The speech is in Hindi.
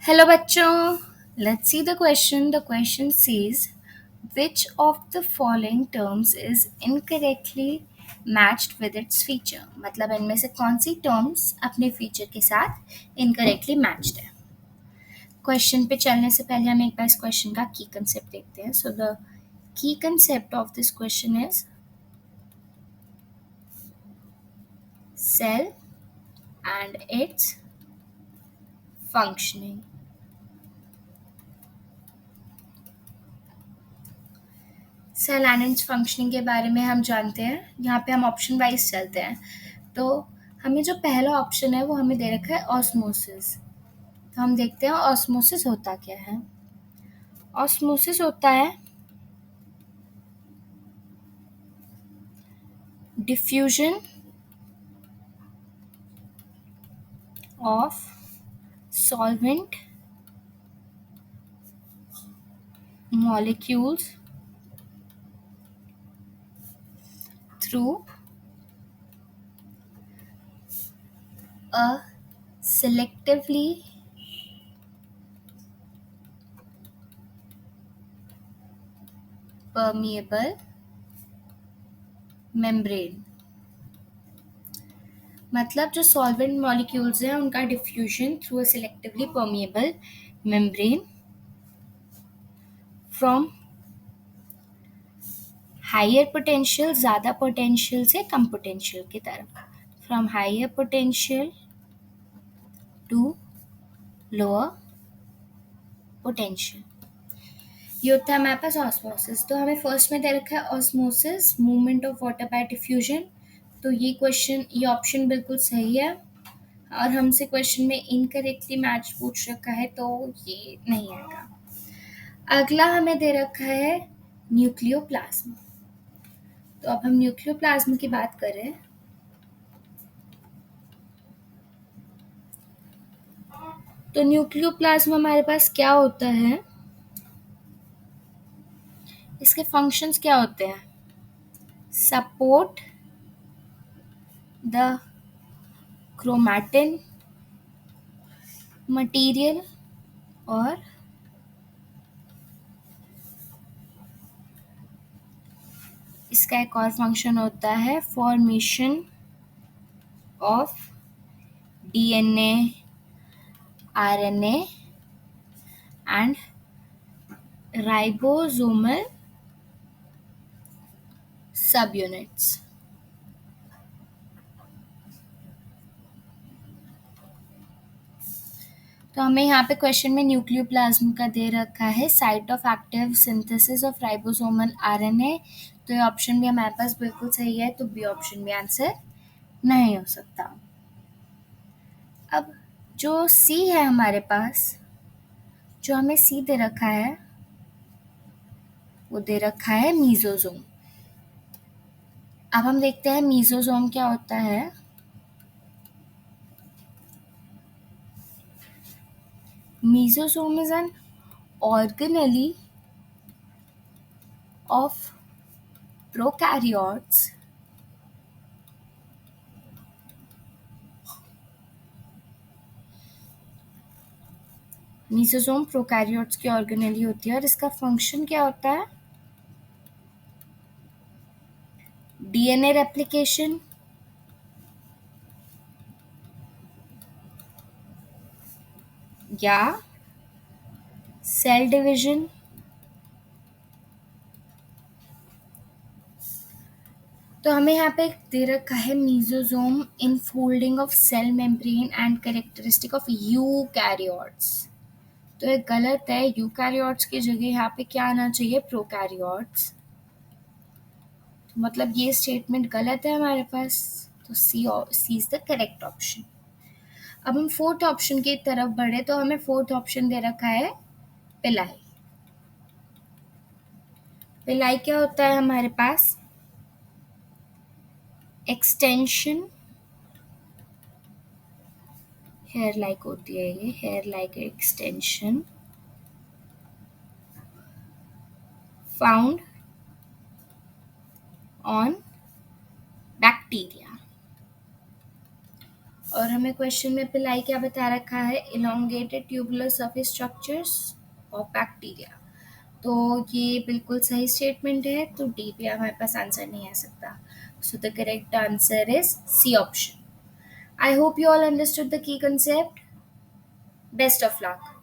हेलो बच्चों, let's see the question. The question says which of the following terms is incorrectly matched with its feature. मतलब इनमें से कौन सी terms अपने feature के साथ incorrectly matched है. क्वेश्चन पे चलने से पहले हम एक बार इस क्वेश्चन का की कंसेप्ट देखते हैं. So the key concept of this question is cell and its functioning. Cell and its functioning के बारे में हम जानते हैं. यहाँ पे हम ऑप्शन वाइज चलते हैं. तो हमें जो पहला ऑप्शन है वो हमें दे रखा है ऑस्मोसिस. तो हम देखते हैं ऑस्मोसिस होता क्या है. ऑस्मोसिस होता है diffusion of solvent molecules through a selectively permeable membrane. मतलब जो सॉल्वेंट मॉलिक्यूल्स हैं उनका diffusion through a selectively permeable membrane from higher potential, ज़्यादा पोटेंशियल से कम पोटेंशियल की तरफ, from higher potential to lower potential. ये होता है हमारे पास ऑस्मोसिस. तो हमें फर्स्ट में दे रखा है osmosis, movement of water bye diffusion. तो ये ऑप्शन बिल्कुल सही है. और हमसे क्वेश्चन में इनकरेक्टली मैच पूछ रखा है तो ये नहीं आएगा. अगला हमें दे रखा है न्यूक्लियोप्लाज्म. तो अब हम न्यूक्लियोप्लाज्म की बात करें तो न्यूक्लियोप्लाज्म हमारे पास क्या होता है, इसके फंक्शंस क्या होते हैं. सपोर्ट द क्रोमैटिन मटेरियल और इसका एक और फंक्शन होता है formation of DNA, RNA and ribosomal सब यूनिट्स. तो हमें यहाँ पे क्वेश्चन में न्यूक्लियोप्लाज्म का दे रखा है site of active synthesis of ribosomal RNA. तो ये ऑप्शन भी हमारे पास बिल्कुल सही है. तो बी ऑप्शन भी आंसर नहीं हो सकता. अब जो सी है हमारे पास, जो हमें सी दे रखा है वो दे रखा है मीजोजोम. अब हम देखते हैं मीजोजोम क्या होता है. Mesosome is an organelle of prokaryotes mesosome prokaryotes की ऑर्गेनेली होती है और इसका फंक्शन क्या होता है. डीएनए रेप्लिकेशन, या सेल डिवीजन. तो हमें यहाँ पे दे रखा है mesosome infolding of cell membrane and characteristic of eukaryotes. तो ये गलत है. यूकैरियोट्स की जगह यहाँ पे क्या आना चाहिए, प्रोकैरियोट्स. मतलब ये स्टेटमेंट गलत है हमारे पास. तो सी इज द करेक्ट ऑप्शन. अब हम फोर्थ ऑप्शन की तरफ बढ़े तो हमें फोर्थ ऑप्शन दे रखा है पिलाई. पिलाई क्या होता है हमारे पास, एक्सटेंशन, हेयर लाइक होती है ये, hair like extension found on bacteria. और हमें क्वेश्चन में पिलाई क्या बता रखा है, elongated tubular surface structures of bacteria. तो ये बिल्कुल सही स्टेटमेंट है, तो डी पे हमारे पास आंसर नहीं आ सकता। So the correct answer is C option. I hope you all understood the key concept. Best of luck.